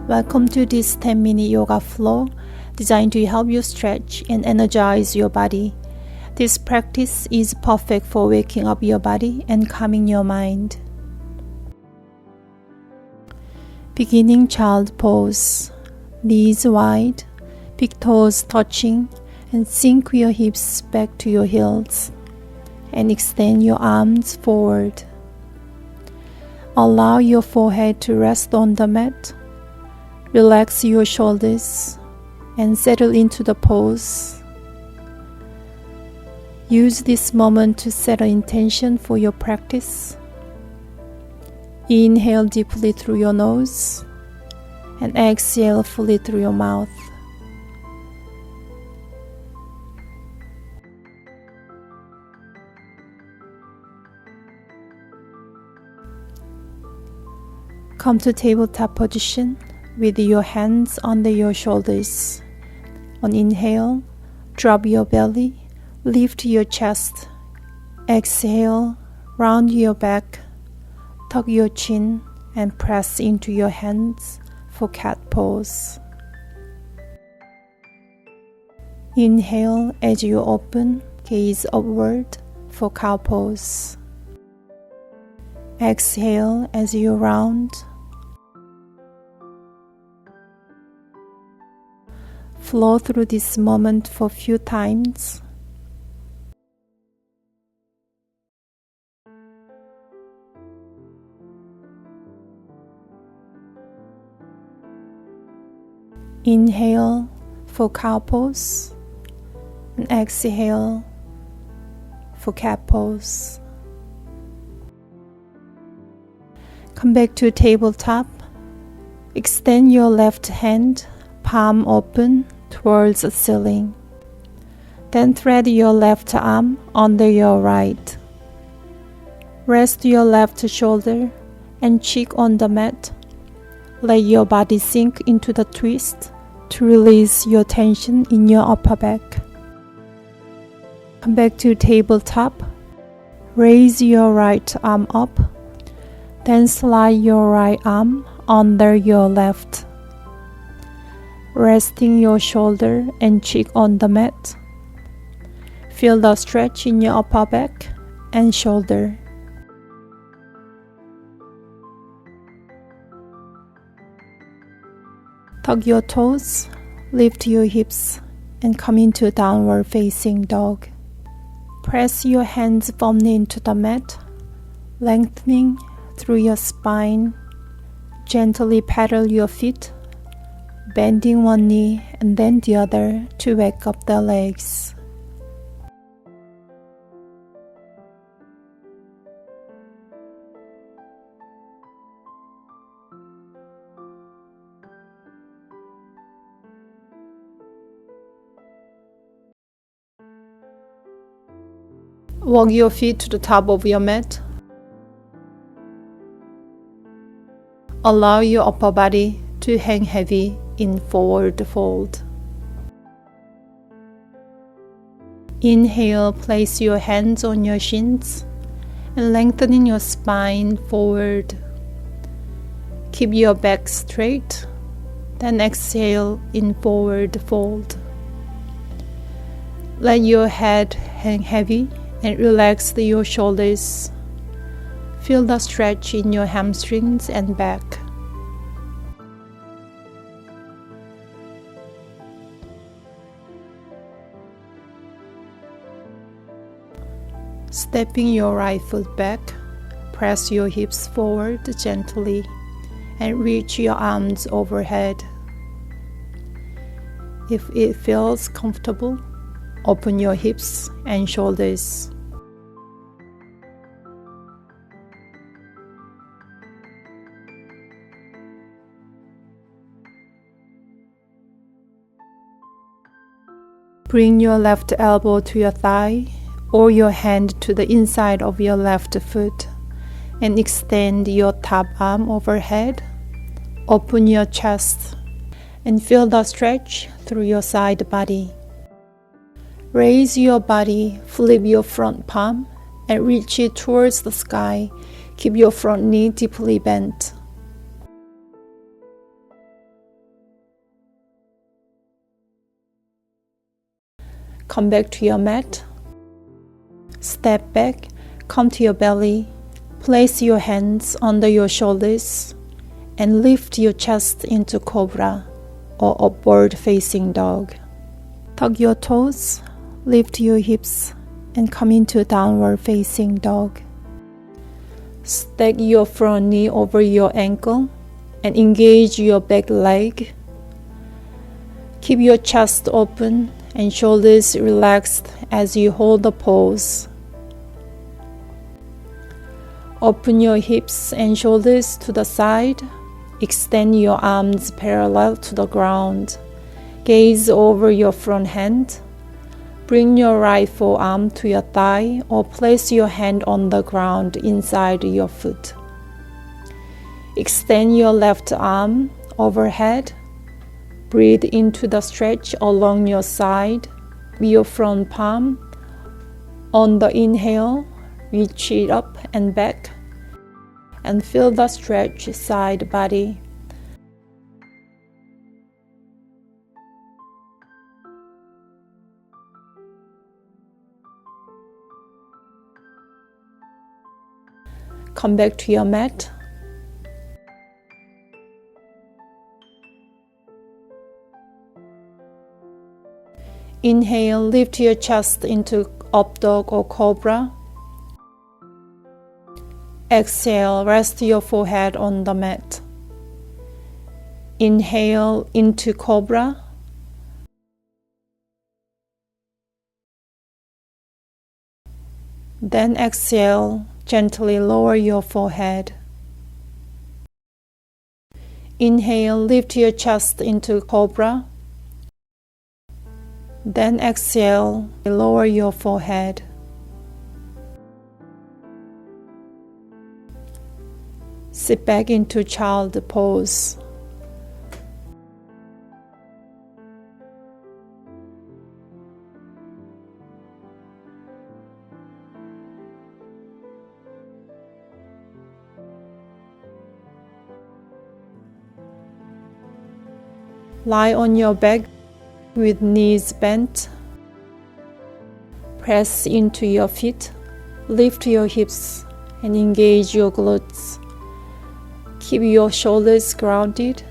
Welcome to this 10-minute yoga flow designed to help you stretch and energize your body. This practice is perfect for waking up your body and calming your mind. Beginning child pose. Knees wide, big toes touching, and sink your hips back to your heels. And extend your arms forward. Allow your forehead to rest on the mat. Relax your shoulders and settle into the pose. Use this moment to set an intention for your practice. Inhale deeply through your nose and exhale fully through your mouth. Come to tabletop position with your hands under your shoulders. On inhale, drop your belly, lift your chest. Exhale, round your back, tuck your chin, and press into your hands for cat pose. Inhale as you open, gaze upward for cow pose. Exhale as you round. Flow through this moment for a few times. Inhale for cow pose and exhale for cat pose. Come back to tabletop. Extend your left hand, palm open towards the ceiling. Then thread your left arm under your right. Rest your left shoulder and cheek on the mat. Let your body sink into the twist to release your tension in your upper back. Come back to tabletop. Raise your right arm up. Then slide your right arm under your left. Resting your shoulder and cheek on the mat. Feel the stretch in your upper back and shoulder. Tuck your toes, lift your hips, and come into downward facing dog. Press your hands firmly into the mat, lengthening through your spine. Gently pedal your feet, bending one knee and then the other to wake up the legs. Walk your feet to the top of your mat. Allow your upper body to hang heavy in forward fold. Inhale, place your hands on your shins and lengthening your spine forward. Keep your back straight, then exhale in forward fold. Let your head hang heavy and relax your shoulders. Feel the stretch in your hamstrings and back. Stepping your right foot back, press your hips forward gently and reach your arms overhead. If it feels comfortable, open your hips and shoulders. Bring your left elbow to your thigh or your hand to the inside of your left foot and extend your top arm overhead. Open your chest and feel the stretch through your side body. Raise your body, flip your front palm and reach it towards the sky. Keep your front knee deeply bent. Come back to your mat. Step back, come to your belly. Place your hands under your shoulders and lift your chest into Cobra or upward facing dog. Tuck your toes, lift your hips, and come into downward facing dog. Stack your front knee over your ankle and engage your back leg. Keep your chest open and shoulders relaxed as you hold the pose. Open your hips and shoulders to the side. Extend your arms parallel to the ground. Gaze over your front hand. Bring your right forearm to your thigh or place your hand on the ground inside your foot. Extend your left arm overhead. Breathe into the stretch along your side. Your front palm. On the inhale, reach it up and back and feel the stretch side body. Come back to your mat. Inhale, lift your chest into up dog or cobra. Exhale, rest your forehead on the mat. Inhale into Cobra. Then exhale, gently lower your forehead. Inhale, lift your chest into Cobra. Then exhale, lower your forehead. Sit back into child pose. Lie on your back with knees bent. Press into your feet. Lift your hips and engage your glutes. Keep your shoulders grounded.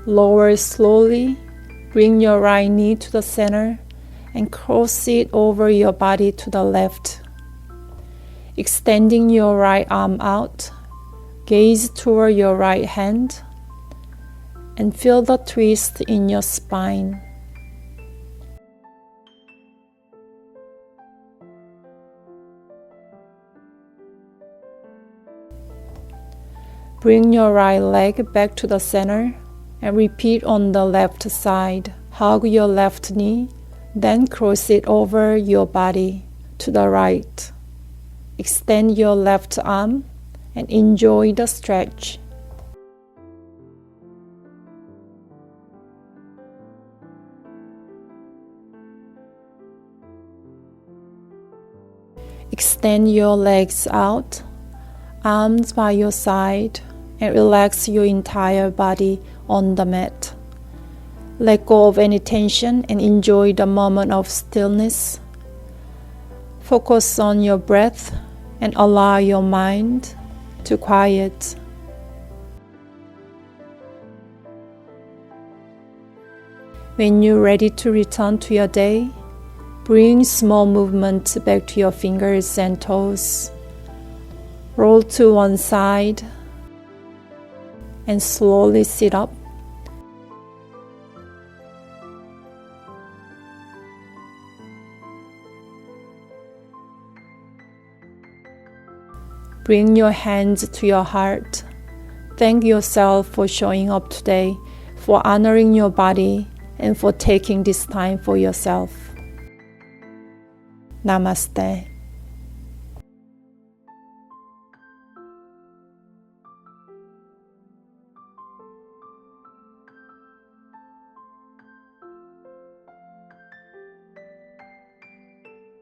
Lower slowly. Bring your right knee to the center and cross it over your body to the left. Extending your right arm out, gaze toward your right hand and feel the twist in your spine. Bring your right leg back to the center and repeat on the left side. Hug your left knee, then cross it over your body to the right. Extend your left arm and enjoy the stretch. Extend your legs out, arms by your side, and relax your entire body on the mat. Let go of any tension and enjoy the moment of stillness. Focus on your breath and allow your mind to quiet. When you're ready to return to your day, bring small movement back to your fingers and toes. Roll to one side and slowly sit up. Bring your hands to your heart. Thank yourself for showing up today, for honoring your body, and for taking this time for yourself. Namaste.